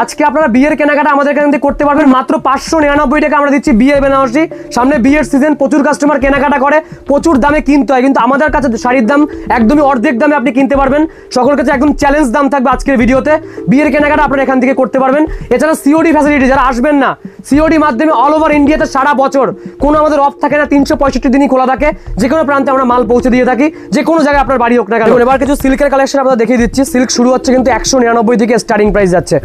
আজকে আপনারা বিয়ের কেনাকাটা আমাদের এখান থেকে করতে পারবেন মাত্র 599 টাকা আমরা দিচ্ছি বিয়ের বেনারসি। সামনে বিয়ের সিজন, প্রচুর কাস্টমার কেনাকাটা করে, প্রচুর দামে কিনতে হয়, কিন্তু আমাদের কাছে শাড়ির দাম একদমই অর্ধেক দামে আপনি কিনতে পারবেন। সকল কাছে একদম চ্যালেঞ্জ দাম থাকবে আজকের ভিডিওতে। বিয়ের কেনাকাটা আপনারা এখান থেকে করতে পারবেন। এছাড়া সিওডি ফ্যাসিলিটি, যারা আসবেন না সিওডি মাধ্যমে অল ওভার ইন্ডিয়াতে সারা বছর কোনো আমাদের অফ থাকে না, 365 দিনই খোলা থাকে। যে কোনো প্রান্তে আমরা মাল পৌঁছে দিয়ে থাকি, যে কোনো জায়গায় আপনার বাড়ি হোক না কেন। এবার কিছু সিল্কের কালেকশন আপনারা দেখিয়ে দিচ্ছি। সিল্ক শুরু হচ্ছে কিন্তু 199 থেকে স্টার্টিং প্রাইস যাচ্ছে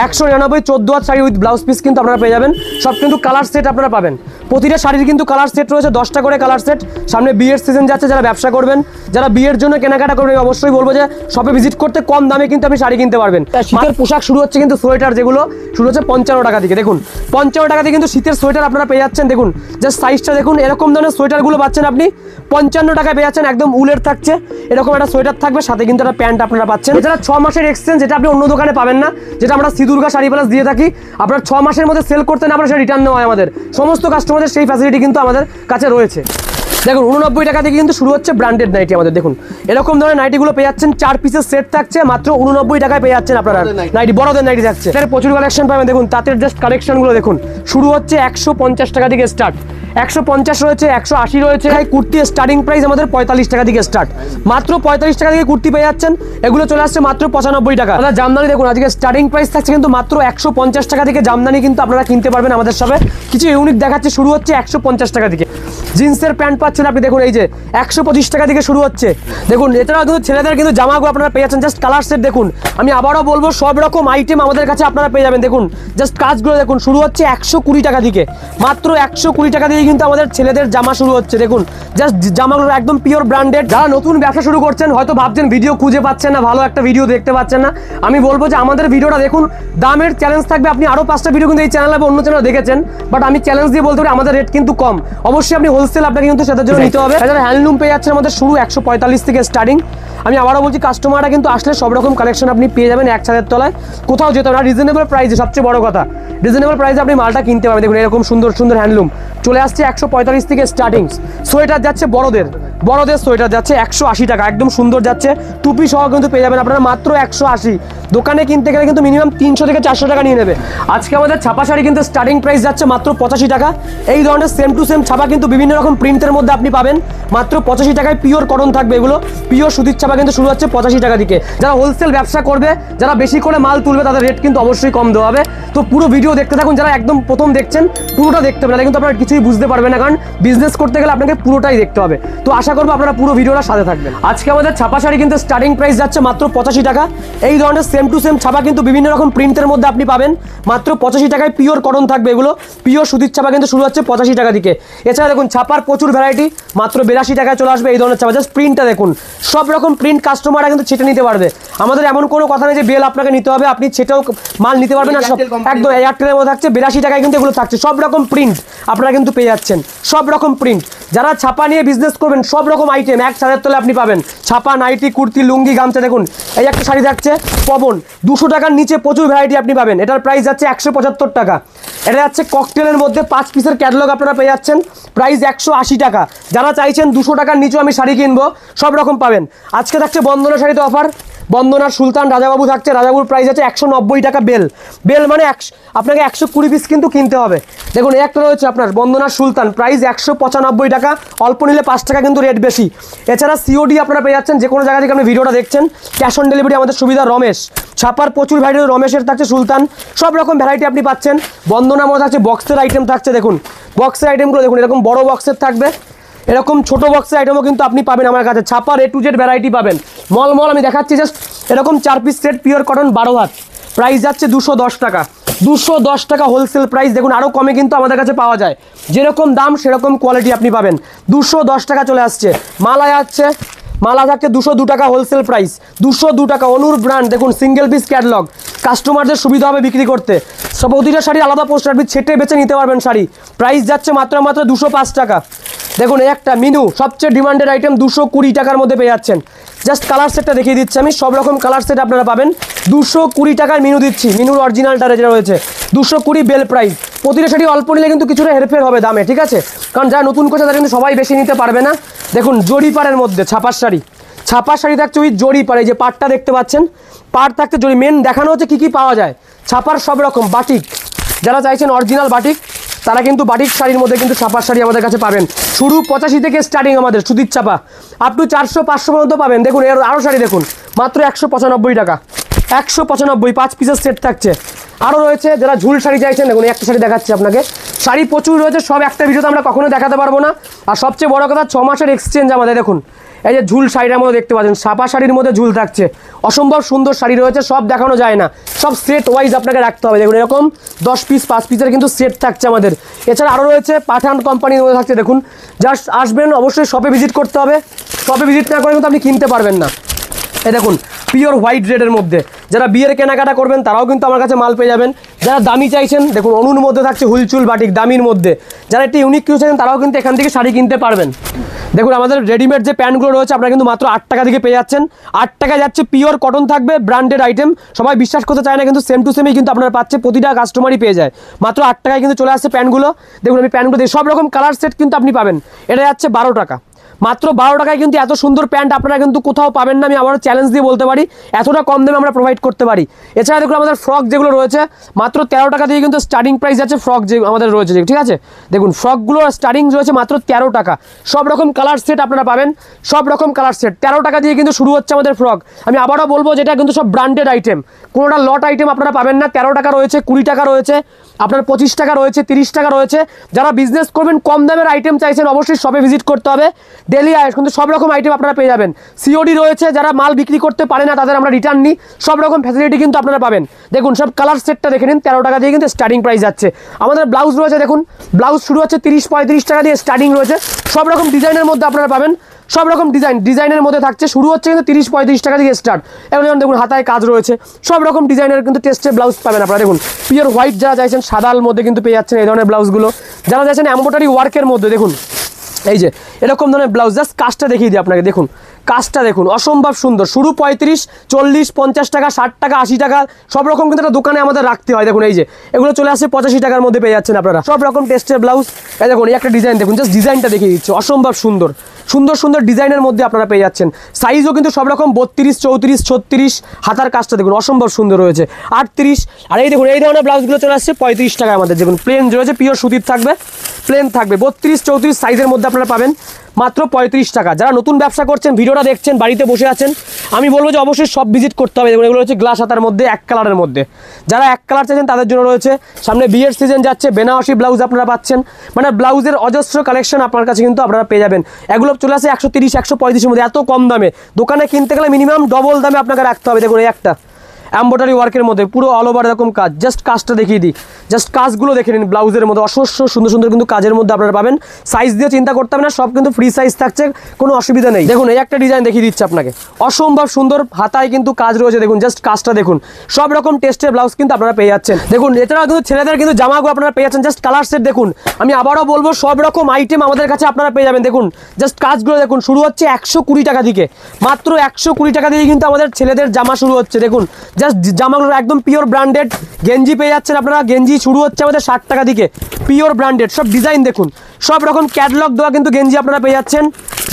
199। 14 হাত শাড়ি উইথ ব্লাউজ পিস কিন্তু আপনারা পেয়ে যাবেন। সব কিন্তু কালার সেট আপনারা পাবেন। প্রতিটা শাড়ির কিন্তু কালার সেট রয়েছে, 10টা করে কালার সেট। সামনে বিয়ের সিজন যাচ্ছে, যারা ব্যবসা করবেন, যারা বিয়ের জন্য কেনাকাটা করবেন, অবশ্যই বলবো যে শপে ভিজিট করতে, কম দামে কিন্তু আপনি শাড়ি কিনতে পারবেন। শীতের পোশাক শুরু হচ্ছে কিন্তু সোয়েটার, যেগুলো শুরু হচ্ছে 55 টাকা থেকে। দেখুন 55 টাকা থেকে কিন্তু শীতের সোয়েটার আপনারা পেয়ে যাচ্ছেন। দেখুন জাস্ট সাইজটা দেখুন, এরকম ধরনের সোয়েটারগুলো পাচ্ছেন আপনি 55 টাকায় পেয়ে যাচ্ছেন। একদম উলের থাকছে, এরকম একটা সোয়েটার থাকবে, সাথে কিন্তু একটা প্যান্ট আপনারা পাচ্ছেন। এছাড়া 6 মাসের এক্সচেঞ্জ, যেটা আপনি অন্য দোকানে পাবেন না, যেটা আমরা সিদুর্গা শাড়ি প্লাস দিয়ে থাকি। আপনার 6 মাসের মধ্যে সেল করতে না, আপনার সেটা রিটার্ন নেওয়া হয় আমাদের সমস্ত কাস্টমারদের, সেই ফ্যাসিলিটি কিন্তু আমাদের কাছে রয়েছে। দেখুন 89 টাকা থেকে কিন্তু শুরু হচ্ছে ব্র্যান্ডেড নাইটি আমাদের। দেখুন এরকম ধরনের নাইটিগুলো পেয়ে যাচ্ছেন, 4 পিসের সেট থাকছে, মাত্র 89 টাকায় পেয়ে যাচ্ছেন আপনারা নাইটি। বড়দের নাইটি থাকছে, প্রচুর কালেকশন পাবেন। দেখুন তাঁতের জাস্ট কালেকশনগুলো দেখুন, শুরু হচ্ছে 150 টাকা থেকে স্টার্ট, 150 রয়েছে, 180 রয়েছে। কুর্তি স্টার্টিং প্রাইস আমাদের 45 টাকা থেকে স্টার্ট, মাত্র 45 টাকা থেকে কুর্তি পেয়ে যাচ্ছেন। এগুলো চলে আসছে মাত্র 95 টাকা। আপনারা জামদানি দেখুন, আজকে স্টার্টিং প্রাইস থাকছে কিন্তু মাত্র 150 টাকা থেকে জামদানি কিন্তু আপনারা কিনতে পারবেন আমাদের শপে। কিছু ইউনিক দেখাচ্ছে, শুরু হচ্ছে 150 টাকা থেকে। জিন্সের প্যান্ট পাচ্ছেন আপনি, দেখুন এই যে 125 টাকা থেকে শুরু হচ্ছে। দেখুন এছাড়াও কিন্তু ছেলেদের কিন্তু জামাগুলো আপনারা পেয়ে যাচ্ছেন। জাস্ট কালার সেট দেখুন, আমি আবারও বলবো সব রকম আইটেম আমাদের কাছে আপনারা পেয়ে যাবেন। দেখুন জাস্ট কাজগুলো দেখুন, শুরু হচ্ছে 120 টাকা থেকে, মাত্র 120 টাকা দিয়ে কিন্তু আমাদের ছেলেদের জামা শুরু হচ্ছে। দেখুন জাস্ট জামাগুলো একদম পিওর ব্র্যান্ডেড। যারা নতুন ব্যবসা শুরু করছেন, হয়তো ভাবছেন ভিডিও খুঁজে পাচ্ছেন না, ভালো একটা ভিডিও দেখতে পাচ্ছেন না, আমি বলবো যে আমাদের ভিডিওটা দেখুন। দামের চ্যালেঞ্জ থাকবে, আপনি আরও 5টা ভিডিও কিন্তু এই চ্যানেলে বা অন্য চ্যানেলে দেখেছেন, বাট আমি চ্যালেঞ্জ দিয়ে বলতে পারি আমাদের রেট কিন্তু কম। অবশ্যই আপনি হোলসেল আপনাকে কিন্তু সেটার জন্য নিতে হবে। যারা হ্যান্ডলুম পেয়ে যাচ্ছেন আমাদের শুরু 145 থেকে স্টার্টিং। আমি আবারও বলছি, কাস্টমাররা কিন্তু আসলে সব রকম কালেকশন আপনি পেয়ে যাবেন এক ছাদের তলায়, কোথাও যেতে হবে না। রিজনেবল প্রাইসে, সবচেয়ে বড় কথা রিজনেবল প্রাইসে আপনি মালটা কিনতে পারবেন। দেখুন এরকম সুন্দর সুন্দর হ্যান্ডলুম চলে আসছে 145 থেকে স্টার্টিং। সোয়েটার যাচ্ছে বড়দের সোয়েটার যাচ্ছে 180 টাকা, একদম সুন্দর যাচ্ছে। টুপি সহ কিন্তু পেয়ে যাবেন আপনারা মাত্র 180। দোকানে কিনতে গেলে কিন্তু মিনিমাম 300 থেকে 400 টাকা নিয়ে নেবে। আজকে আমাদের ছাপা শাড়ি কিন্তু স্টার্টিং প্রাইস যাচ্ছে মাত্র 85 টাকা। এই ধরনের সেম টু সেম ছাপা কিন্তু বিভিন্ন রকম প্রিন্টের মধ্যে আপনি পাবেন মাত্র 85 টাকায়। পিওর কটন থাকবে, এগুলো পিওর সুতির ছাপা কিন্তু শুরু হচ্ছে 85 টাকা থেকে। যারা হোলসেল ব্যবসা করবে, যারা বেশি করে মাল তুলবে, তাদের রেট কিন্তু অবশ্যই কম দেওয়া হবে। তো পুরো ভিডিও দেখতে থাকুন। যারা একদম প্রথম দেখছেন, পুরোটা দেখতে হবে না কিন্তু আপনারা কিছুই বুঝতে পারবেন না, কারণ বিজনেস করতে গেলে আপনাকে পুরোটাই দেখতে হবে। তো আশা করবো আপনারা পুরো ভিডিওটা সাথে থাকবেন। আজকে আমাদের ছাপা শাড়ি কিন্তু স্টার্টিং প্রাইস যাচ্ছে মাত্র 85 টাকা। এই ধরনের সেম টু সেম ছাপা কিন্তু বিভিন্ন রকম প্রিন্টের মধ্যে আপনি পাবেন মাত্র 85 টাকায়। পিওর কটন থাকবে, এগুলো পিওর সুতির ছাপা কিন্তু শুরু হচ্ছে 85 টাকা থেকে। এছাড়া দেখুন ছাপার প্রচুর ভ্যারাইটি, মাত্র 82 টাকায় চলে আসবে এই ধরনের ছাপা। জাস্ট প্রিন্টটা দেখুন, সব রকম প্রিন্ট কাস্টমাররা কিন্তু ছেটে নিতে পারবে। আমাদের এমন কোনো কথা নেই যে বেল আপনাকে নিতে হবে, আপনি ছেটেও মাল নিতে পারবেন। আর সব একদম এয়ারটেলের মধ্যে থাকছে, 82 টাকায় কিন্তু এগুলো থাকছে। সব রকম প্রিন্ট আপনারা কিন্তু পেয়ে যাচ্ছেন, সব রকম প্রিন্ট। যারা ছাপা নিয়ে বিজনেস করবেন, সব রকম আইটেম এক ছাদের তলে আপনি পাবেন। ছাপা, নাইটি, কুর্তি, লুঙ্গি, গামছা। দেখুন এই একটা শাড়ি থাকছে পবন, 200 টাকার নিচে প্রচুর ভ্যারাইটি আপনি পাবেন। এটার প্রাইস যাচ্ছে 175 টাকা। এটা যাচ্ছে ককটেলের মধ্যে 5 পিসের ক্যাটালগ আপনারা পেয়ে যাচ্ছেন, প্রাইস 180 টাকা। যারা চাইছেন 200 টাকার নিচেও আমি শাড়ি কিনবো, সব রকম পাবেন। আজকে থাকছে বন্দনা শাড়িতে অফার, বন্দনার সুলতান রাজাবাবু থাকছে। রাজাবাবুর প্রাইস আছে 190 টাকা। বেল মানে আপনাকে 120 পিস কিন্তু কিনতে হবে। দেখুন একটা রয়েছে আপনার বন্দনার সুলতান, প্রাইস 195 টাকা। অল্প নিলে 5 টাকা কিন্তু রেট বেশি। এছাড়া সিওডি আপনারা পেয়ে যাচ্ছেন, যে কোনো জায়গা থেকে আপনি ভিডিওটা দেখছেন, ক্যাশ অন ডেলিভারি আমাদের সুবিধা। রমেশ ছাপার প্রচুর ভ্যারাইটি, রমেশের থাকছে সুলতান, সব রকম ভ্যারাইটি আপনি পাচ্ছেন। বন্দনার মধ্যে থাকছে বক্সের আইটেম থাকছে। দেখুন বক্সের আইটেমগুলো দেখুন, এরকম বড় বক্সের থাকবে, এরকম ছোট বক্সের আইটেমও কিন্তু আপনি পাবেন আমার কাছে। ছাপার A to Z ভ্যারাইটি পাবেন। মল আমি দেখাচ্ছি জাস্ট, এরকম 4 পিস সেট পিওর কটন 12 হাত, প্রাইস যাচ্ছে 210 টাকা। 210 টাকা হোলসেল প্রাইস। দেখুন আরও কমে কিন্তু আমাদের কাছে পাওয়া যায়, যেরকম দাম সেরকম কোয়ালিটি আপনি পাবেন। 210 টাকা চলে আসছে। মালায় আসছে, মালা থাকছে 202 টাকা হোলসেল প্রাইস। 202 টাকা অনুর ব্র্যান্ড। দেখুন সিঙ্গেল পিস ক্যাটালগ, কাস্টমারদের সুবিধা হবে বিক্রি করতে। সব প্রতিটা শাড়ি আলাদা পোস্টার, আপনি ছেটে বেছে নিতে পারবেন শাড়ি। প্রাইস যাচ্ছে মাত্র 205 টাকা। দেখুন একটা মিনু, সবচেয়ে ডিমান্ডেড আইটেম, 220 টাকার মধ্যে পেয়ে যাচ্ছেন। জাস্ট কালার সেটটা দেখিয়ে দিচ্ছি আমি, সব রকম কালার সেট আপনারা পাবেন। 220 টাকায় মিনু দিচ্ছি, মিনুর অরিজিনালটা যেটা রয়েছে 220 বেল প্রাইস। প্রতিটা শাড়ি অল্প নিলে কিন্তু কিছুটা হেরফের হবে দামে, ঠিক আছে? কারণ যারা নতুন করছে তারা কিন্তু সবাই বেশি নিতে পারবে না। দেখুন জরি পাড়ের মধ্যে ছাপার শাড়ি, ছাপা শাড়ি থাকছে উইথ জরি পাড়ে, যে পাটটা দেখতে পাচ্ছেন পার থাকতে জরি। মেন দেখানো হচ্ছে কী কী পাওয়া যায়, ছাপার সব রকম বাটিক, যারা চাইছেন অরিজিনাল বাটিক তারা কিন্তু বাটিক শাড়ির মধ্যে কিন্তু ছাপার শাড়ি আমাদের কাছে পাবেন। শুরু 85 থেকে স্টার্টিং আমাদের সুতির ছাপা, আপ টু 400-500 পর্যন্ত পাবেন। দেখুন এর আরও শাড়ি দেখুন, মাত্র 195 টাকা, 195, 5 পিসের সেট থাকছে। আরও রয়েছে যারা ঝুল শাড়ি চাইছেন, দেখুন একটা শাড়ি দেখাচ্ছি আপনাকে। শাড়ি প্রচুর রয়েছে, সব একটা ভিডিওতে আমরা কখনো দেখাতে পারবো না। আর সবচেয়ে বড় কথা 6 মাসের এক্সচেঞ্জ আমাদের। দেখুন এই যে ঝুল শাড়িটার মধ্যে দেখতে পাচ্ছেন, ছাপা শাড়ির মধ্যে ঝুল থাকছে, অসম্ভব সুন্দর শাড়ি রয়েছে, সব দেখানো যায় না, সব সেট ওয়াইজ আপনাকে রাখতে হবে। দেখুন এরকম 10 পিস 5 পিসের কিন্তু সেট থাকছে আমাদের। এছাড়া আরও রয়েছে পাঠান কোম্পানির মধ্যে থাকছে। দেখুন জাস্ট আসবেন, অবশ্যই শপে ভিজিট করতে হবে, শপে ভিজিট না করে কিন্তু আপনি কিনতে পারবেন না। এই দেখুন পিওর হোয়াইট রেডের মধ্যে যারা বিয়ের কেনাকাটা করবেন তারাও কিন্তু আমার কাছে মাল পেয়ে যাবেন। যারা দামি চাইছেন, দেখুন অনুর মধ্যে থাকছে হুলচুল বাটিক দামির মধ্যে, যারা একটি ইউনিক কেউ চাইছেন তারাও কিন্তু এখান থেকে শাড়ি কিনতে পারবেন। দেখুন আমাদের রেডিমেড যে প্যান্টগুলো রয়েছে আপনারা কিন্তু মাত্র 8 টাকা থেকে পেয়ে যাচ্ছেন। 8 টাকায় যাচ্ছে, পিওর কটন থাকবে, ব্র্যান্ডেড আইটেম, সবাই বিশ্বাস করতে চায় না কিন্তু সেম টু সেমই কিন্তু আপনারা পাচ্ছে, প্রতিটা কাস্টমারই পেয়ে যায়। মাত্র 8 টাকায় কিন্তু চলে আসছে প্যান্টগুলো। দেখুন আমি প্যান্টগুলো দিয়ে সব রকম কালার সেট কিন্তু আপনি পাবেন। এটা যাচ্ছে 12 টাকা, মাত্র 12 টাকায় কিন্তু এত সুন্দর প্যান্ট আপনারা কিন্তু কোথাও পাবেন না। আমি আবারও চ্যালেঞ্জ দিয়ে বলতে পারি, এতটা কম দামে আমরা প্রোভাইড করতে পারি। এছাড়া দেখুন আমাদের ফ্রক যেগুলো রয়েছে মাত্র 13 টাকা দিয়ে কিন্তু স্টার্টিং প্রাইস আছে ফ্রক যে আমাদের রয়েছে, ঠিক আছে। দেখুন ফ্রকগুলো স্টার্টিং রয়েছে মাত্র 13 টাকা, সব রকম কালার সেট আপনারা পাবেন, সব রকম কালার সেট 13 টাকা দিয়ে কিন্তু শুরু হচ্ছে আমাদের ফ্রক। আমি আবারও বলবো যেটা কিন্তু সব ব্র্যান্ডেড আইটেম, কোনোটা লট আইটেম আপনারা পাবেন না। 13 টাকা রয়েছে, 20 টাকা রয়েছে, আপনার 25 টাকা রয়েছে, 30 টাকা রয়েছে। যারা বিজনেস করবেন, কম দামের আইটেম চাইছেন, অবশ্যই শপে ভিজিট করতে হবে। ডেলি আয় কিন্তু সব রকম আইটেম আপনারা পেয়ে যাবেন। সিওডি রয়েছে, যারা মাল বিক্রি করতে পারে না তাদের আমরা রিটার্ন নিই, সব রকম ফ্যাসিলিটি কিন্তু আপনারা পাবেন। দেখুন সব কালার সেটটা দেখে নিন, 13 টাকা দিয়ে কিন্তু স্টার্টিং প্রাইস যাচ্ছে। আমাদের ব্লাউজ রয়েছে, দেখুন ব্লাউজ শুরু হচ্ছে 30-35 টাকা দিয়ে স্টার্টিং রয়েছে, সব রকম ডিজাইনের মধ্যে আপনারা পাবেন, সব রকম ডিজাইনের মধ্যে থাকছে, শুরু হচ্ছে কিন্তু 30-35 টাকা দিয়ে স্টার্ট। এখন যেমন দেখুন হাতায় কাজ রয়েছে, সব রকম ডিজাইনের কিন্তু টেস্টের ব্লাউজ পাবেন আপনারা। দেখুন পিওর হোয়াইট যারা চাইছেন, সাদার মধ্যে কিন্তু পেয়ে যাচ্ছেন এই ধরনের ব্লাউজগুলো। যারা চাইছেন এমব্রয়ডারি ওয়ার্কের মধ্যে, দেখুন এই যে এরকম ধরনের ব্লাউজ, জাস্ট কাজটা দেখিয়ে দিই আপনাকে। দেখুন কাজটা দেখুন, অসম্ভব সুন্দর। শুরু 35, 40, 50 টাকা, 60 টাকা, 80 টাকা, সব রকম কিন্তু একটা দোকানে আমাদের রাখতে হয়। দেখুন এই যে এগুলো চলে আসছে 85 টাকার মধ্যে পেয়ে যাচ্ছেন আপনারা, সব রকম টেস্টের ব্লাউজ। এই দেখুন এই একটা ডিজাইন, দেখুন জাস্ট ডিজাইনটা দেখিয়ে দিচ্ছে, অসম্ভব সুন্দর, সুন্দর সুন্দর ডিজাইনের মধ্যে আপনারা পেয়ে যাচ্ছেন। সাইজও কিন্তু সব রকম 32, 34, 36, হাতার কাজটা দেখুন অসম্ভব সুন্দর রয়েছে, 38। আর এই দেখুন এই ধরনের ব্লাউজগুলো চলে আসছে 35 টাকায় আমাদের। দেখুন প্লেন রয়েছে, পিওর সুতির থাকবে, প্লেন থাকবে, 32, 34 সাইজের মধ্যে আপনারা পাবেন মাত্র 35 টাকা। যারা নতুন ব্যবসা করছেন, ভিডিওটা দেখছেন, বাড়িতে বসে আছেন, আমি বলবো যে অবশ্যই সব ভিজিট করতে হবে। দেখুন এগুলো হচ্ছে গ্লাস হাতার মধ্যে, এক কালারের মধ্যে, যারা এক কালার চাইছেন তাদের জন্য রয়েছে। সামনে বিয়ের সিজন যাচ্ছে, বেনারসি ব্লাউজ আপনারা পাচ্ছেন, মানে ব্লাউজের অজস্র কালেকশন আপনার কাছে কিন্তু আপনারা পেয়ে যাবেন। এগুলো চলে আসে 130, 135 মধ্যে, এত কম দামে। দোকানে কিনতে গেলে মিনিমাম ডবল দামে আপনাকে রাখতে হবে। দেখুন এই একটা এমব্রয়ডারি ওয়ার্কের মধ্যে পুরো অল ওভার এরকম কাজ, জাস্ট কাজটা দেখিয়ে দিই, জাস্ট কাজগুলো দেখে নিন। ব্লাউজের মধ্যে অসস্য সুন্দর সুন্দর কিন্তু কাজের মধ্যে আপনারা পাবেন। সাইজ দিয়ে চিন্তা করতে হবে না, সব কিন্তু ফ্রি সাইজ থাকছে, কোনো অসুবিধা নেই। দেখুন এই একটা ডিজাইন দেখিয়ে দিচ্ছে আপনাকে, অসম্ভব সুন্দর, হাতায় কিন্তু কাজ রয়েছে। দেখুন জাস্ট কাজটা দেখুন, সব রকম টেস্টের ব্লাউজ কিন্তু আপনারা পেয়ে যাচ্ছেন। দেখুন এছাড়াও কিন্তু ছেলেদের কিন্তু জামাগুলো আপনারা পেয়ে যাচ্ছেন, জাস্ট কালার সেট দেখুন। আমি আবারও বলবো সব রকম আইটেম আমাদের কাছে আপনারা পেয়ে যাবেন। দেখুন জাস্ট কাজগুলো দেখুন, শুরু হচ্ছে 120 টাকা থেকে, মাত্র 120 টাকা দিয়ে কিন্তু আমাদের ছেলেদের জামা শুরু হচ্ছে। দেখুন জাস্ট জামাগুলো একদম পিওর ব্র্যান্ডেড। গেঞ্জি পেয়ে যাচ্ছেন আপনারা, গেঞ্জি শুরু হচ্ছে আমাদের 60 টাকা থেকে, পিওর ব্র্যান্ডেড। সব ডিজাইন দেখুন, সব রকম ক্যাটালগ দেওয়া কিন্তু গেঞ্জি আপনারা পেয়ে যাচ্ছেন।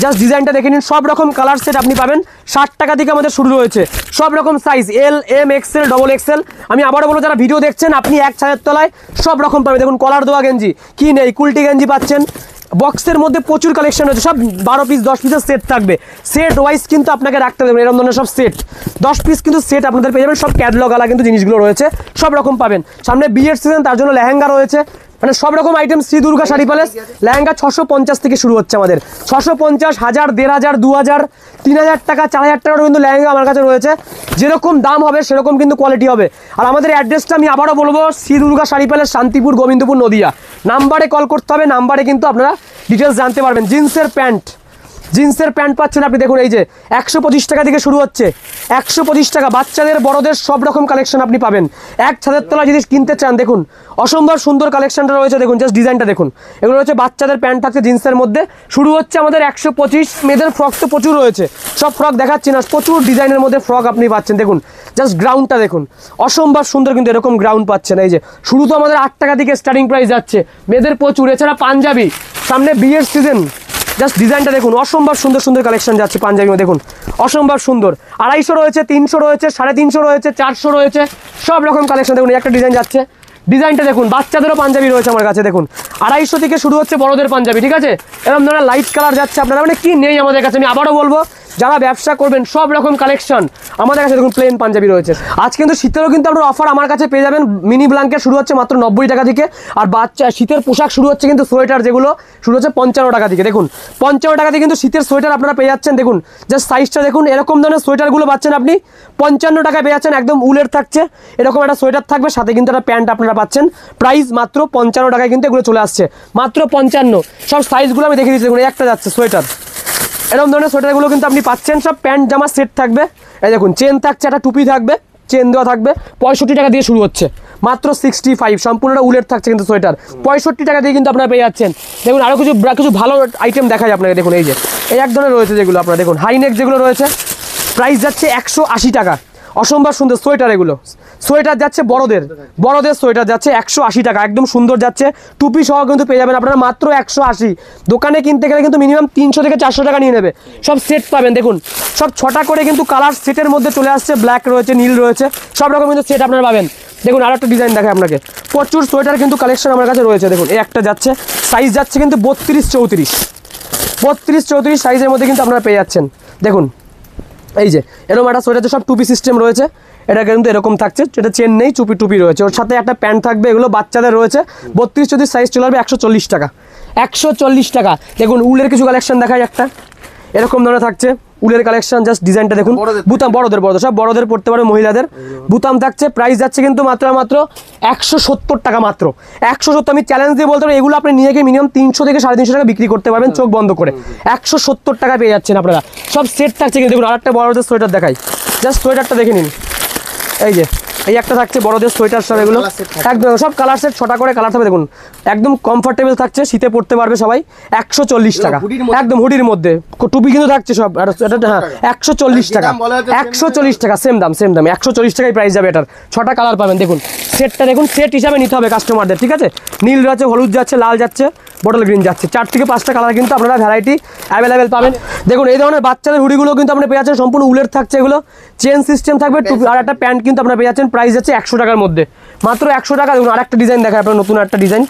জাস্ট ডিজাইনটা দেখে নিন, সব রকম কালার সেট আপনি পাবেন। 60 টাকা থেকে আমাদের শুরু রয়েছে, সব রকম size L, M, XL, double XL. আমি আবারও বলবো যারা ভিডিও দেখছেন, আপনি এক ছাদের তলায় সব রকম পাবেন। দেখুন কলার দেওয়া গেঞ্জি কি নেই, কুলটি গেঞ্জি পাচ্ছেন। বক্সের মধ্যে প্রচুর কালেকশন রয়েছে, সব 12 পিস 10 পিসের সেট থাকবে, সেট ওয়াইজ কিন্তু আপনাকে রাখতে হবে। এরকম ধরনের সব সেট 10 পিস কিন্তু সেট আপনাদের পেয়ে যাবেন, সব ক্যাটালগ আলা কিন্তু জিনিসগুলো রয়েছে, সব রকম পাবেন। সামনে বিয়ের সিজন, তার জন্য লেহেঙ্গা রয়েছে, মানে সব রকম আইটেম। শ্রী দুর্গা শাড়ি প্যালেস লেহেঙ্গা 650 থেকে শুরু হচ্ছে আমাদের, 650, 1000, 1500, 2000, 3000 টাকা, 4000 টাকারও কিন্তু লেহেঙ্গা আমার কাছে রয়েছে। যেরকম দাম হবে সেরকম কিন্তু কোয়ালিটি হবে। আর আমাদের অ্যাড্রেসটা আমি আবারও বলবো, শ্রী দুর্গা শাড়ি প্যালেস, শান্তিপুর, গোবিন্দপুর, নদিয়া। নাম্বারে কল করতে হবে, নাম্বারে কিন্তু আপনারা ডিটেলস জানতে পারবেন। জিন্সের প্যান্ট পাচ্ছেন আপনি, দেখুন এই যে 125 টাকা থেকে শুরু হচ্ছে, 125 টাকা। বাচ্চাদের বড়দের সব রকম কালেকশন আপনি পাবেন। এক ছাদের তলা যদি কিনতে চান, দেখুন অসম্ভব সুন্দর কালেকশনটা রয়েছে। দেখুন জাস্ট ডিজাইনটা দেখুন, এগুলো হচ্ছে বাচ্চাদের প্যান্ট থাকছে জিন্সের মধ্যে, শুরু হচ্ছে আমাদের 125। মেয়েদের ফ্রক তো প্রচুর রয়েছে, সব ফ্রক দেখাচ্ছি না, প্রচুর ডিজাইনের মধ্যে ফ্রক আপনি পাচ্ছেন। দেখুন জাস্ট গ্রাউন্ডটা দেখুন, অসম্ভব সুন্দর কিন্তু এরকম গ্রাউন্ড পাচ্ছেন। এই যে শুরু তো আমাদের 8 টাকা থেকে স্টার্টিং প্রাইস যাচ্ছে, মেয়েদের প্রচুর। এছাড়া পাঞ্জাবি, সামনে বিয়ের সিজন, জাস্ট ডিজাইনটা দেখুন, অসম্ভব সুন্দর সুন্দর কালেকশন যাচ্ছে পাঞ্জাবি মধ্যে, দেখুন অসম্ভব সুন্দর। 250 রয়েছে, 300 রয়েছে, 350 রয়েছে, 400 রয়েছে, সব রকম কালেকশন। দেখুন একটা ডিজাইন যাচ্ছে, ডিজাইনটা দেখুন, বাচ্চাদেরও পাঞ্জাবি রয়েছে আমার কাছে। দেখুন 250 থেকে শুরু হচ্ছে বড়দের পাঞ্জাবি, ঠিক আছে? এরকম ধরনের লাইট কালার যাচ্ছে আপনারা, মানে কি নেই আমাদের কাছে। আমি আবারও বলবো, যারা ব্যবসা করবেন সব রকম কালেকশন আমাদের কাছে দেখুন প্লেন পাঞ্জাবি রয়েছে। আজ কিন্তু শীতেরও কিন্তু আপনার অফার আমার কাছে পেয়ে যাবেন। মিনি ব্ল্যাঙ্কেট শুরু হচ্ছে মাত্র 90 টাকা থেকে, আর বাচ্চা শীতের পোশাক শুরু হচ্ছে কিন্তু সোয়েটার যেগুলো শুরু হচ্ছে 55 টাকা থেকে। দেখুন 55 টাকা থেকে কিন্তু শীতের সোয়েটার আপনারা পেয়ে যাচ্ছেন। দেখুন জাস্ট সাইজটা দেখুন, এরকম ধরনের সোয়েটারগুলো পাচ্ছেন আপনি 55 টাকায় পেয়ে যাচ্ছেন। একদম উলের থাকছে, এরকম একটা সোয়েটার থাকবে, সাথে কিন্তু একটা প্যান্ট আপনারা পাচ্ছেন। প্রাইস মাত্র 55 টাকায় কিন্তু এগুলো চলে আসছে, মাত্র 55। সব সাইজগুলো আমি দেখে দিচ্ছি। দেখুন একটা যাচ্ছে সোয়েটার, এরকম ধরনের সোয়েটারগুলো কিন্তু আপনি পাচ্ছেন। সব প্যান্ট জামা সেট থাকবে। এই দেখুন চেন থাকছে, একটা টুপি থাকবে, চেন দেওয়া থাকবে। 65 টাকা দিয়ে শুরু হচ্ছে, মাত্র 65। সম্পূর্ণটা উলের থাকছে কিন্তু সোয়েটার, 65 টাকা দিয়ে কিন্তু আপনারা পেয়ে যাচ্ছেন। দেখুন আরও কিছু ভালো আইটেম দেখায় আপনাকে। দেখুন এই যে এই এক ধরনের রয়েছে যেগুলো আপনারা দেখুন, হাইনেক যেগুলো রয়েছে, প্রাইস যাচ্ছে 180 টাকা। অসম্ভব সুন্দর সোয়েটার, এগুলো সোয়েটার যাচ্ছে বড়দের সোয়েটার যাচ্ছে 180 টাকা, একদম সুন্দর যাচ্ছে। টুপি সহ কিন্তু পেয়ে যাবেন আপনারা মাত্র 180। দোকানে কিনতে গেলে কিন্তু মিনিমাম 300 থেকে 400 টাকা নিয়ে নেবে। সব সেট পাবেন, দেখুন সব 6টা করে কিন্তু কালার সেটের মধ্যে চলে আসছে। ব্ল্যাক রয়েছে, নীল রয়েছে, সব রকম কিন্তু সেট আপনারা পাবেন। দেখুন আর একটা ডিজাইন দেখায় আপনাকে, প্রচুর সোয়েটার কিন্তু কালেকশন আমার কাছে রয়েছে। দেখুন এই একটা যাচ্ছে, সাইজ যাচ্ছে কিন্তু 32-34 সাইজের মধ্যে কিন্তু আপনারা পেয়ে যাচ্ছেন। দেখুন এই যে এরকম একটা সোয়েটার, সব টুপি সিস্টেম রয়েছে। এটা কিন্তু এরকম থাকছে, এটা চেন নেই, টুপি রয়েছে, ওর সাথে একটা প্যান্ট থাকবে। এগুলো বাচ্চাদের রয়েছে, 32-34 সাইজ চলে আসবে 140 টাকা। 140 টাকা। দেখুন উলের কিছু কালেকশন দেখায়, একটা এরকম ধরনের থাকছে উলের কালেকশন। জাস্ট ডিজাইনটা দেখুন, বুতাম বড়দের সব বড়দের পড়তে পারে, মহিলাদের বুতাম থাকছে। প্রাইস যাচ্ছে কিন্তু মাত্র 170 টাকা, মাত্র 170। আমি চ্যালেঞ্জ দিয়ে বলতে পারি, এগুলো আপনি নিয়ে গিয়ে মিনিমাম 300 থেকে 350 টাকা বিক্রি করতে পারবেন চোখ বন্ধ করে। 170 টাকা পেয়ে যাচ্ছেন আপনারা। সব সেট থাকছে কিন্তু। দেখুন আরেকটা বড়দের সোয়েটার দেখাই, জাস্ট সোয়েটারটা দেখে নিন। এই যে এই একটা থাকছে বড়দের সোয়েটার, সব এগুলো একদম সব কালার সেট, 6টা করে কালার থাকবে। দেখুন একদম কমফোর্টেবল থাকছে, শীতে পড়তে পারবে সবাই। 140 টাকা, একদম হুডির মধ্যে। টুপি কিন্তু থাকছে সব, হ্যাঁ 140 টাকা। 140 টাকা, সেম দাম 140 টাকায় প্রাইস যাবে এটার। 6টা কালার পাবেন। দেখুন সেটটা দেখুন, সেট হিসাবে নিতে হবে কাস্টমারদের, ঠিক আছে? নীল যাচ্ছে, হলুদ যাচ্ছে, লাল যাচ্ছে, বটল গ্রিন যাচ্ছে, 4 থেকে 5টা কালার কিন্তু আপনারা ভ্যারাইটি অ্যাভেলেবেল পাবেন। দেখুন এই ধরনের বাচ্চাদের হুডিগুলো কিন্তু আপনারা পেয়ে যাচ্ছেন, সম্পূর্ণ উলের থাকছে। এগুলো চেন সিস্টেম থাকবে, টুপি আর একটা প্যান্ট কিন্তু আপনারা পেয়ে যাচ্ছেন। প্রাইস যাচ্ছে 100 টাকার মধ্যে, মাত্র 100 টাকা। দেখুন আরেকটা ডিজাইন দেখায় আপনার, নতুন একটা ডিজাইন,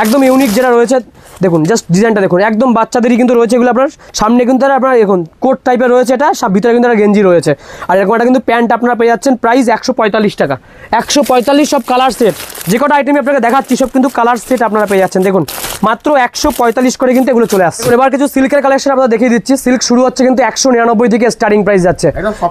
একদম ইউনিক যেটা রয়েছে। দেখুন জাস্ট ডিজাইনটা দেখুন, একদম বাচ্চাদেরই কিন্তু রয়েছে এগুলো। আপনার সামনে কিন্তু আপনার এখন কোট টাইপের রয়েছে, এটা সব ভিতরে কিন্তু একটা গেঞ্জি রয়েছে। আর এরকম একটা কিন্তু প্যান্ট আপনারা পেয়ে যাচ্ছেন। প্রাইস 145 টাকা, 145। সব কালার সেট, যে কটা আইটেম আপনাকে দেখাচ্ছি সব কিন্তু কালার সেট আপনারা পেয়ে যাচ্ছেন। দেখুন মাত্র 145 করে কিন্তু এগুলো চলে আসছে। এবার কিছু সিল্কের কালেকশন আপনারা দেখিয়ে দিচ্ছি। সিল্ক শুরু হচ্ছে কিন্তু 199 থেকে স্টার্টিং প্রাইস যাচ্ছে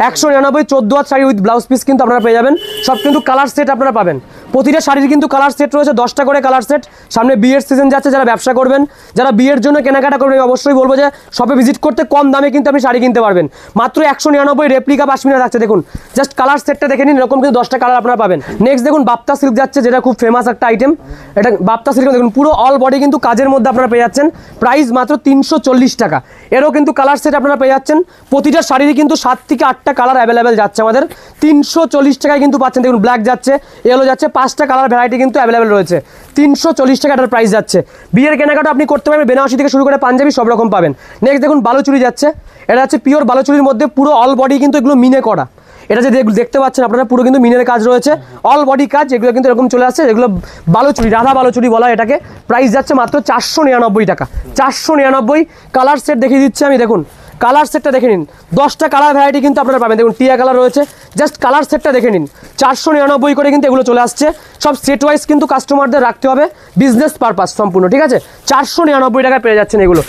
199। 14 হাত শাড়ি উইথ ব্লাউজ পিস কিন্তু আপনারা পেয়ে যাবেন। সব কিন্তু কালার সেট আপনারা পাবেন। প্রতিটা শাড়ির কিন্তু কালার সেট রয়েছে, 10টা করে কালার সেট। সামনে বিয়ের সিজন যাচ্ছে, যারা ব্যবসা করবেন, যারা বিয়ের জন্য কেনাকাটা করবেন, অবশ্যই বলবো যে শপে ভিজিট করতে, কম দামে কিন্তু আপনি শাড়ি কিনতে পারবেন। মাত্র 199 রেপ্লিকা পাশমিনা থাকছে। দেখুন জাস্ট কালার সেটটা দেখে নিন, এরকম কিন্তু 10টা কালার আপনারা পাবেন। নেক্সট দেখুন বাপ্তা সিল্ক যাচ্ছে, যেটা খুব ফেমাস একটা আইটেম। এটা বাপ্তা সিল্ক দেখুন, পুরো অল বডি কিন্তু কাজের মধ্যে আপনারা পেয়ে যাচ্ছেন। প্রাইস মাত্র 340 টাকা। এরও কিন্তু কালার সেট আপনারা পেয়ে যাচ্ছেন। প্রতিটা শাড়িরই কিন্তু 7 থেকে 8টা কালার অ্যাভেলেবেল যাচ্ছে আমাদের। 340 টাকায় কিন্তু পাচ্ছেন। দেখুন ব্ল্যাক যাচ্ছে, ইয়েলো যাচ্ছে, 5টা কালার ভ্যারাইটি কিন্তু অ্যাভেলেবেল রয়েছে। 340 টাকাটার প্রাইস যাচ্ছে। বিয়ের কেনাকাটা আপনি করতে পারবেন, বেনারসি থেকে শুরু করে পাঞ্জাবি সব রকম পাবেন। নেক্সট দেখুন বালুচুরি যাচ্ছে, এটা হচ্ছে পিওর বালুচুরির মধ্যে, পুরো অল বডি কিন্তু এগুলো মিনে করা। এটা যে দেখতে পাচ্ছেন আপনারা, পুরো কিন্তু মিনের কাজ রয়েছে, অল বডি কাজ। এগুলো কিন্তু এরকম চলে আসছে, এগুলো বালুচুরি, রাধা বালুচুরি বলা এটাকে। প্রাইস যাচ্ছে মাত্র 499 টাকা, 499। কালার সেট দেখিয়ে দিচ্ছি আমি। দেখুন কালার সেটটা দেখে নিন, 10টা কালার ভ্যারাইটি কিন্তু আপনারা পাবেন। দেখুন টিয়া কালার রয়েছে, জাস্ট কালার সেটটা দেখে নিন। 499 করে কিন্তু এগুলো চলে আসছে। সব সেট ওয়াইজ কিন্তু কাস্টমারদের রাখতে হবে, বিজনেস পারপাস সম্পূর্ণ, ঠিক আছে? 499 টাকায় পেয়ে যাচ্ছেন এগুলো।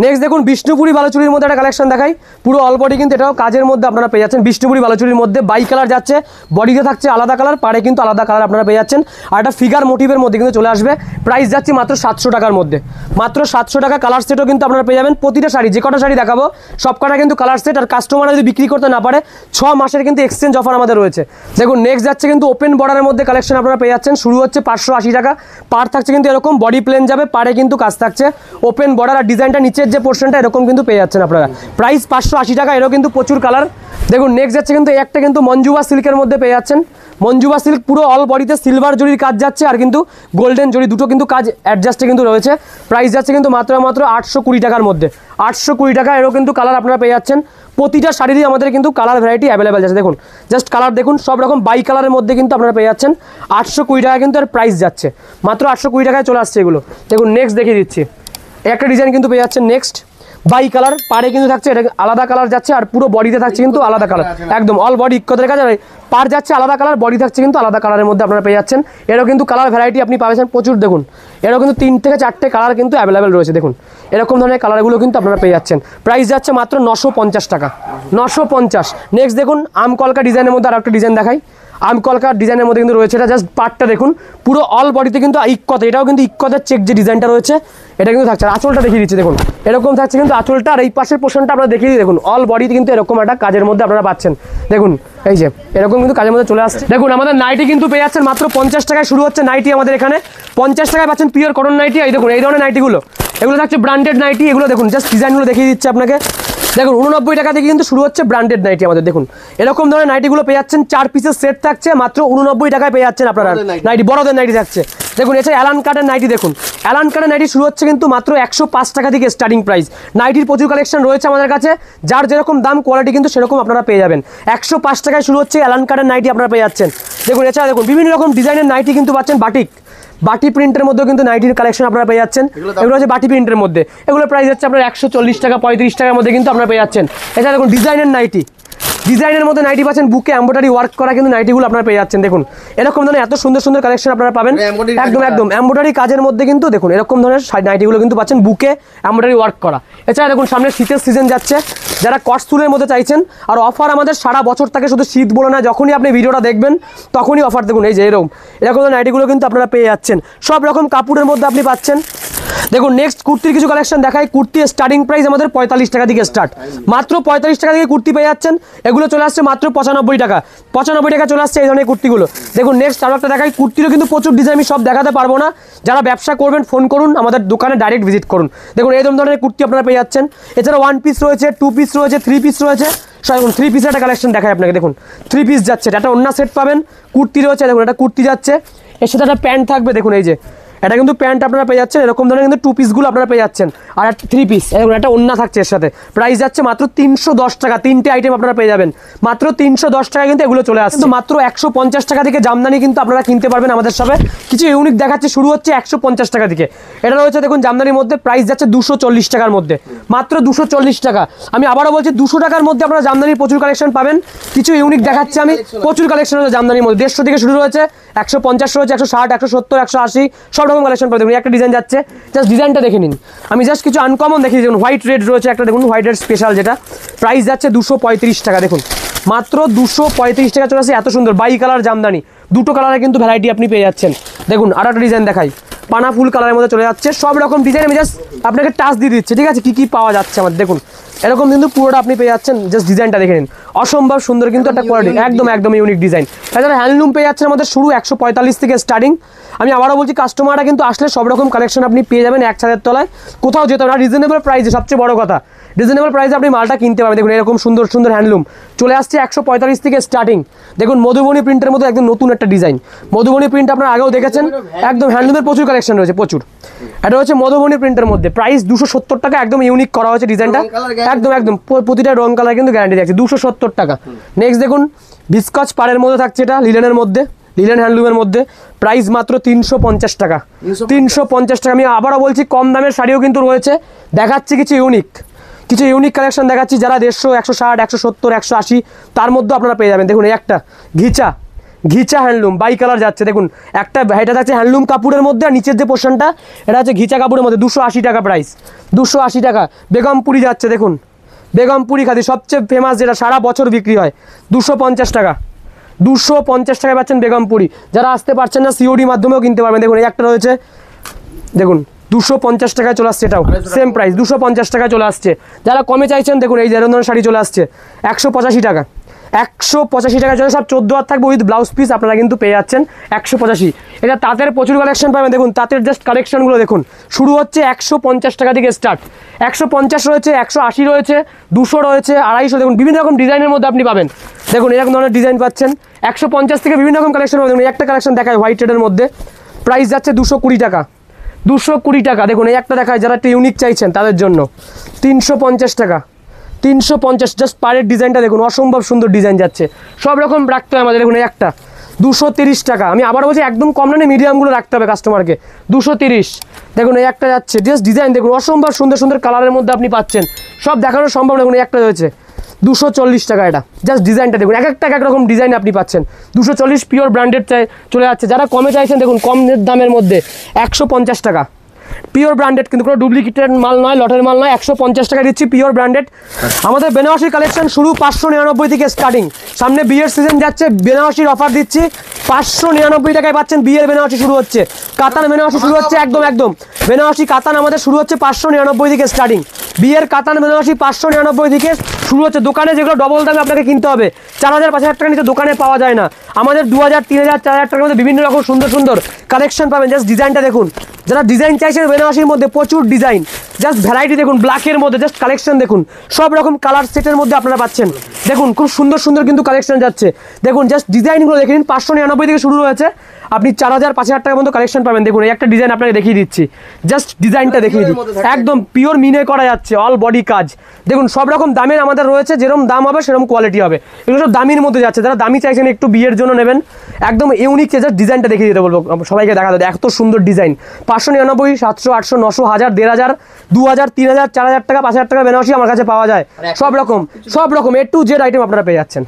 নেক্সট দেখুন বিষ্ণুপুরি বালুচুরির মধ্যে একটা কালেকশন দেখাই, পুরো অল বডি কিন্তু এটাও কাজের মধ্যে আপনারা পেয়ে যাচ্ছেন। বিষ্ণুপুরি বালুচুরির মধ্যে বাই কালার যাচ্ছে, বডিতে থাকছে আলাদা কালার, পাড়ে কিন্তু আলাদা কালার আপনারা পেয়ে যাচ্ছেন। আর একটা ফিগার মোটিভের মধ্যে কিন্তু চলে আসবে। প্রাইস যাচ্ছে মাত্র 700 টাকার মধ্যে, মাত্র 700 টাকা। কালার সেটও কিন্তু আপনারা পেয়ে যাবেন। প্রতিটা শাড়ি, যে কটা শাড়ি দেখাবো সব কটা কিন্তু কালার সেট। আর কাস্টমার যদি বিক্রি করতে না পারে 6 মাসের কিন্তু এক্সচেঞ্জ অফার আমাদের রয়েছে। দেখুন নেক্সট যাচ্ছে কিন্তু ওপেন বর্ডারের মধ্যে কালেকশন আপনারা পেয়ে যাচ্ছেন। শুরু হচ্ছে 580 টাকা, পার থাকছে কিন্তু এরকম, বডি প্লেন যাবে, পাড়ে কিন্তু কাজ থাকছে, ওপেন বর্ডার। আর ডিজাইনটা নিচের যে পোর্শনটা এরকম কিন্তু পেয়ে যাচ্ছেন আপনারা। প্রাইস 580 টাকা, এরও কিন্তু প্রচুর কালার। দেখুন নেক্সট যাচ্ছে কিন্তু একটা কিন্তু মঞ্জুবা সিল্কের মধ্যে পেয়ে যাচ্ছেন। মঞ্জুবা সিল্ক পুরো অল বডিতে সিলভার জরির কাজ যাচ্ছে আর কিন্তু গোল্ডেন জরি দুটো কিন্তু কাজ অ্যাডজাস্টে কিন্তু রয়েছে। প্রাইস যাচ্ছে কিন্তু মাত্র 820 টাকার মধ্যে, 820 টাকা। এরও কিন্তু কালার আপনারা পেয়ে যাচ্ছেন। প্রতিটা শাড়িরই আমাদের কিন্তু কালার ভ্যারাইটি অ্যাভেলেবেল আছে। দেখুন জাস্ট কালার দেখুন, সব রকম বাই কালারের মধ্যে কিন্তু আপনারা পেয়ে যাচ্ছেন। 820 টাকা কিন্তু আর প্রাইস যাচ্ছে, মাত্র 820 টাকায় চলে আসছে এগুলো। দেখুন নেক্সট দেখিয়ে দিচ্ছি, একটা ডিজাইন কিন্তু পেয়ে যাচ্ছেন। নেক্সট বাই কালার, পাড়ে কিন্তু থাকছে এটা আলাদা কালার যাচ্ছে, আর পুরো বডিতে থাকছে কিন্তু আলাদা কালার, একদম অল বডি ইক্কতের কাছে পার যাচ্ছে আলাদা কালার, বডি থাকছে কিন্তু আলাদা কালারের মধ্যে আপনারা পেয়ে যাচ্ছেন। এরও কিন্তু কালার ভ্যারাইটি আপনি পাবেন প্রচুর। দেখুন এরও কিন্তু 3 থেকে 4টে কালার কিন্তু অ্যাভেলেবেল রয়েছে। দেখুন এরকম ধরনের কালারগুলো কিন্তু আপনারা পেয়ে যাচ্ছেন। প্রাইস যাচ্ছে মাত্র 950 টাকা, 950। নেক্সট দেখুন আমকলকা ডিজাইনের মধ্যে আর একটা ডিজাইন দেখাই। আমকলকা ডিজাইনের মধ্যে কিন্তু রয়েছে, এটা জাস্ট পার্টটা দেখুন পুরো অল বডিতে কিন্তু ইক্কত, এটাও কিন্তু ইক্কতের চেক যে ডিজাইনটা রয়েছে এটা কিন্তু থাকছে। আর আঁচলটা দেখিয়ে দিচ্ছি, দেখুন এরকম থাকছে কিন্তু আঁচলটা, আর এই পাশের পোর্শনটা আপনারা দেখিয়ে দিই। দেখুন অল বডিতে কিন্তু এরকম একটা কাজের মধ্যে আপনারা পাচ্ছেন। দেখুন এই যে এরকম কিন্তু কাজের মধ্যে চলে আসছে। দেখুন আমাদের নাইটি কিন্তু পেয়ে যাচ্ছেন মাত্র 50 টাকায় শুরু হচ্ছে নাইটি আমাদের এখানে। 50 টাকায় পাচ্ছেন পিওর কটন নাইটি। এই দেখুন এই ধরনের নাইটিগুলো, এগুলো থাকছে ব্র্যান্ডেড নাইটি। এগুলো দেখুন জাস্ট ডিজাইনগুলো দেখিয়ে দিচ্ছে আপনাকে। দেখুন 89 টাকা থেকে কিন্তু শুরু হচ্ছে ব্র্যান্ডেড নাইটি আমাদের। দেখুন এরকম ধরনের নাইটিগুলো পেয়ে যাচ্ছেন, 4 পিসের সেট থাকছে, মাত্র 89 টাকায় পেয়ে যাচ্ছেন আপনারা নাইটি, বড়দের নাইটি থাকছে। দেখুন এছাড়া অ্যালান কাটের নাইটি, দেখুন অ্যালান কাটের নাইটি শুরু হচ্ছে কিন্তু মাত্র 105 টাকা থেকে স্টার্টিং প্রাইস। নাইটির প্রচুর কালেকশন রয়েছে আমাদের কাছে, যার যেরকম দাম কোয়ালিটি কিন্তু সেরকম আপনারা পেয়ে যাবেন। 105 টাকায় শুরু হচ্ছে অ্যালান কাটের নাইটি আপনারা পেয়ে যাচ্ছেন। দেখুন এছাড়া দেখুন বিভিন্ন রকম ডিজাইনের নাইটি কিন্তু পাচ্ছেন। বাটি প্রিন্টের মধ্যেও কিন্তু নাইটির কালেকশন আপনারা পেয়ে যাচ্ছেন। এগুলো হচ্ছে বাটি প্রিন্টের মধ্যে, এগুলো প্রাইস হচ্ছে আপনার 140 টাকা 35 টাকার মধ্যে কিন্তু আপনারা পেয়ে যাচ্ছেন। এছাড়া দেখুন ডিজাইনের নাইটি, ডিজাইনের মধ্যে নাইটি পাচ্ছেন, বুকে এমব্রয়ডারি ওয়ার্ক করা কিন্তু নাইটিগুলো আপনারা পেয়ে যাচ্ছেন। দেখুন এরকম ধরনের এত সুন্দর সুন্দর কালেকশন আপনারা পাবেন, একদম একদম এমব্রয়ডারি কাজের মধ্যে কিন্তু দেখুন এরকম ধরনের নাইটিগুলো কিন্তু পাচ্ছেন, বুকে এমব্রয়ডারি ওয়ার্ক করা। এছাড়া দেখুন সামনে শীতের সিজন যাচ্ছে, যারা কটসুলের মধ্যে চাইছেন, আর অফার আমাদের সারা বছর থাকে, শুধু শীত বলে না, যখনই আপনি ভিডিওটা দেখবেন তখনই অফার। দেখুন এই যে এরকম নাইটিগুলো কিন্তু আপনারা পেয়ে যাচ্ছেন, সব রকম কাপড়ের মধ্যে আপনি পাচ্ছেন। দেখুন নেক্সট কুর্তির কিছু কালেকশন দেখাই। কুর্তি স্টার্টিং প্রাইস আমাদের 45 টাকা থেকে স্টার্ট, মাত্র 45 টাকা থেকে কুর্তি পেয়ে যাচ্ছেন। এগুলো চলে আসছে মাত্র 95 টাকা, 95 টাকা চলে আসছে এই ধরনের কুর্তিগুলো। দেখুন নেক্সট আরও একটা দেখাই। কুর্তিরও কিন্তু প্রচুর ডিজাইন, আমি সব দেখাতে পারবো না, যারা ব্যবসা করবেন ফোন করুন, আমাদের দোকানে ডাইরেক্ট ভিজিট করুন। দেখুন এই ধরনের কুর্তি আপনারা পেয়ে যাচ্ছেন। এছাড়া 1 পিস রয়েছে, 2 পিস রয়েছে, 3 পিস রয়েছে। দেখুন 3 পিসের একটা কালেকশন দেখাই আপনাকে। দেখুন 3 পিস যাচ্ছে, একটা অন্য সেট পাবেন, কুর্তি রয়েছে। দেখুন একটা কুর্তি যাচ্ছে, এর সাথে একটা প্যান্ট থাকবে। দেখুন এই যে এটা কিন্তু প্যান্ট আপনারা পেয়ে যাচ্ছেন, এরকম ধরনের কিন্তু 2 পিসগুলো আপনারা পেয়ে যাচ্ছেন। আর 3 পিস দেখুন একটা ওন্না থাকছে এর সাথে। প্রাইস যাচ্ছে মাত্র 310 টাকা, 3টে আইটেম আপনারা পেয়ে যাবেন মাত্র 310 টাকা কিন্তু এগুলো চলে আসছে। কিন্তু মাত্র 150 টাকা থেকে জামদানি কিন্তু আপনারা কিনতে পারবেন আমাদের সাথে। কিছু ইউনিক দেখাচ্ছে, শুরু হচ্ছে 150 টাকা থেকে। এটা রয়েছে দেখুন জামদানির মধ্যে, প্রাইস যাচ্ছে 240 টাকার মধ্যে, মাত্র 240 টাকা। আমি আবারও বলছি 200 টাকার মধ্যে আপনারা জামদানির প্রচুর কালেকশন পাবেন। কিছু ইউনিক দেখাচ্ছে আমি, প্রচুর কালেকশন রয়েছে জামদানির মধ্যে। 150 থেকে শুরু রয়েছে, 150 রয়েছে, 160, 170, 180 সব রকম কালেকশন পাবেন। দেখুন একটা ডিজাইন যাচ্ছে, জাস্ট ডিজাইনটা দেখে নিন। আমি জাস্ট কিছু আনকমন দেখিয়ে দিই। হোয়াইট রেড রয়েছে একটা, দেখুন হোয়াইট রেড স্পেশাল, যেটা প্রাইস যাচ্ছে 235 টাকা। দেখুন মাত্র 235 টাকা চলে আসছে। এত সুন্দর বাই কালার জামদানি, দুটো কালারে কিন্তু ভ্যারাইটি আপনি পেয়ে যাচ্ছেন। দেখুন আর একটা ডিজাইন দেখাই, পানা ফুল কালারের মধ্যে চলে যাচ্ছে। সব রকম ডিজাইন আমি জাস্ট আপনাকে টাচ দিয়ে দিচ্ছি, ঠিক আছে, কি পাওয়া যাচ্ছে আমার। দেখুন এরকম কিন্তু পুরোটা আপনি পেয়ে যাচ্ছেন, জাস্ট ডিজাইনটা দেখে নিন, অসম্ভব সুন্দর কিন্তু একটা কোয়ালিটি, একদম ইউনিক ডিজাইন। এছাড়া হ্যান্ডলুম পেয়ে যাচ্ছেন আমাদের শুরু 145 থেকে স্টার্টিং। আমি আবারও বলছি কাস্টমাররা কিন্তু আসলে সব রকম কালেকশন আপনি পেয়ে যাবেন এক ছাদের তলায়, কোথাও যেতে হবে না, রিজনেবল প্রাইসে। সবচেয়ে বড় কথা রিজনেবল প্রাইসে আপনি মালটা কিনতে পারবেন। দেখুন এরকম সুন্দর সুন্দর হ্যান্ডলুম চলে আসছে 145 থেকে স্টার্টিং। দেখুন মধুবনী প্রিন্টের মতো একদম নতুন একটা ডিজাইন, মধুবনী প্রিন্ট আপনারা আগেও দেখেছেন, একদম হ্যান্ডলুমের প্রচুর কালেকশন রয়েছে প্রচুর। এটা হচ্ছে মধুবনী প্রিন্টের মধ্যে, প্রাইস 270 টাকা, একদম ইউনিক করা হয়েছে ডিজাইনটা, একদম প্রতিটা রং কালার কিন্তু গ্যারান্টি থাকছে, 270 টাকা। নেক্সট দেখুন ভিসকচ পাড়ের মধ্যে থাকছে, এটা লিলেনের মধ্যে, লিলেন হ্যান্ডলুমের মধ্যে, প্রাইস মাত্র 350 টাকা, 350 টাকা। আমি আবারও বলছি কম দামের শাড়িও কিন্তু রয়েছে, দেখাচ্ছি কিছু ইউনিক কালেকশন দেখাচ্ছি, যারা 150, 160, 170, 180 তার মধ্যে আপনারা পেয়ে যাবেন। দেখুন এই একটা ঘিচা হ্যান্ডলুম বাই কালার যাচ্ছে। দেখুন একটা এটা থাকছে হ্যান্ডলুম কাপড়ের মধ্যে, আর নিচের যে পোর্শনটা এটা হচ্ছে ঘিচা কাপড়ের মধ্যে, 280 টাকা প্রাইস, 280 টাকা। বেগমপুরি যাচ্ছে, দেখুন বেগমপুরি খাদি সবচেয়ে ফেমাস, যেটা সারা বছর বিক্রি হয়, 250 টাকা, 250 টাকায় পাচ্ছেন বেগমপুরি। যারা আসতে পারছেন না সিওডি মাধ্যমেও কিনতে পারবেন। দেখুন এই একটা রয়েছে, দেখুন 250 টাকায় চলে আসছে, এটাও সেম প্রাইস 250 টাকায় চলে আসছে। যারা কমে চাইছেন দেখুন এই ধরনের শাড়ি চলে আসছে 185 টাকা, 185 টাকার জন্য সব 14 হাত থাকবে উইথ ব্লাউজ পিস আপনারা কিন্তু পেয়ে যাচ্ছেন 185। এটা তাঁতের প্রচুর কালেকশন পাবেন, দেখুন তাঁতের জাস্ট কালেকশনগুলো দেখুন, শুরু হচ্ছে 150 টাকা থেকে স্টার্ট, 150 রয়েছে, 180 রয়েছে, 200 রয়েছে, 250, দেখুন বিভিন্ন রকম ডিজাইনের মধ্যে আপনি পাবেন। দেখুন এরকম ধরনের ডিজাইন পাচ্ছেন 150 থেকে বিভিন্ন রকম কালেকশন পাবেন। দেখুন একটা কালেকশন দেখায় হোয়াইট রেডের মধ্যে, প্রাইস যাচ্ছে 220 টাকা, 220 টাকা। দেখুন এই একটা দেখায় যারা একটা ইউনিক চাইছেন তাদের জন্য 350 টাকা, 350 জাস্ট পাড়ের ডিজাইনটা দেখুন, অসম্ভব সুন্দর ডিজাইন যাচ্ছে, সব রকম রাখতে হয় আমাদের। দেখুন এই একটা 230 টাকা, আমি আবার বলছি একদম কম না, মিডিয়ামগুলো রাখতে হবে কাস্টমারকে, 230। দেখুন এই একটা যাচ্ছে, জাস্ট ডিজাইন দেখুন, অসম্ভব সুন্দর সুন্দর কালারের মধ্যে আপনি পাচ্ছেন, সব দেখানো সম্ভব। দেখুন একটা রয়েছে 240 টাকা, এটা জাস্ট ডিজাইনটা দেখুন, এক একটা এক রকম ডিজাইন আপনি পাচ্ছেন। 240 পিওর ব্র্যান্ডেড চলে যাচ্ছে, যারা কমে চাইছেন দেখুন কম দামের মধ্যে 150 টাকা, পিওর ব্র্যান্ডেড, কিন্তু কোনো ডুপ্লিকেটেড মাল নয়, লটের মাল নয়, 150 টাকা দিচ্ছি পিওর ব্র্যান্ডেড। আমাদের বেনারসির কালেকশন শুরু 599 থেকে স্টার্টিং, সামনে বিয়ের সিজন যাচ্ছে, বেনারসির অফার দিচ্ছি 599 টাকায় পাচ্ছেন। বিয়ের বেনারসি শুরু হচ্ছে, কাতান বেনারসি শুরু হচ্ছে, একদম বেনারসি কাতান আমাদের শুরু হচ্ছে 599 থেকে স্টার্টিং, বিয়ের কাতান বেনারসি 599 থেকে শুরু হচ্ছে। দোকানে যেগুলো ডবল দামে আপনাকে কিনতে হবে, 4000 5000 টাকা নিচে দোকানে পাওয়া যায় না, আমাদের 2000 3000 4000 টাকার মধ্যে বিভিন্ন রকম সুন্দর সুন্দর কালেকশন পাবেন। জাস্ট ডিজাইনটা দেখুন, যারা ডিজাইন চাইছেন বেনারসির মধ্যে প্রচুর ডিজাইন, জাস্ট ভ্যারাইটি দেখুন, ব্ল্যাকের মধ্যে জাস্ট কালেকশন দেখুন, সব রকম কালার সেটের মধ্যে আপনারা পাচ্ছেন। দেখুন খুব সুন্দর সুন্দর কিন্তু কালেকশন যাচ্ছে, দেখুন জাস্ট ডিজাইনগুলো দেখে নিন। 599 থেকে শুরু হয়েছে, আপনি 4000 5000 টাকার মতো কালেকশন পাবেন। দেখুন এই একটা ডিজাইন আপনাকে দেখিয়ে দিচ্ছি, জাস্ট ডিজাইনটা দেখিয়ে দিই, একদম পিওর মিনে করা যাচ্ছে, অল বডি কাজ। দেখুন সব রকম দামের আমাদের রয়েছে, যেরকম দাম হবে সেরকম কোয়ালিটি হবে, এগুলো সব দামির মধ্যে যাচ্ছে। যারা দামি চাইছেন একটু বিয়ের জন্য নেবেন, একদম ইউনিক, জাস্ট ডিজাইনটা দেখিয়ে দিতে বলবো সবাইকে, দেখা দেবে এত সুন্দর ডিজাইন। 599 700 800 900 1000 1500 2000 3000 4000 টাকা 5000 টাকা বেনারসি আমার কাছে পাওয়া যায়, সব রকম A to Z আইটেম আপনারা পেয়ে যাচ্ছেন।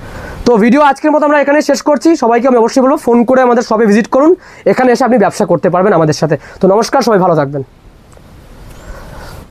তো ভিডিও আজকের মতো আমরা এখানে শেষ করছি, সবাইকে আমি অবশ্যই বলবো ফোন করে আমাদের শপে ভিজিট করুন, এখানে এসে আপনি ব্যবসা করতে পারবেন আমাদের সাথে। তো নমস্কার, সবাই ভালো থাকবেন।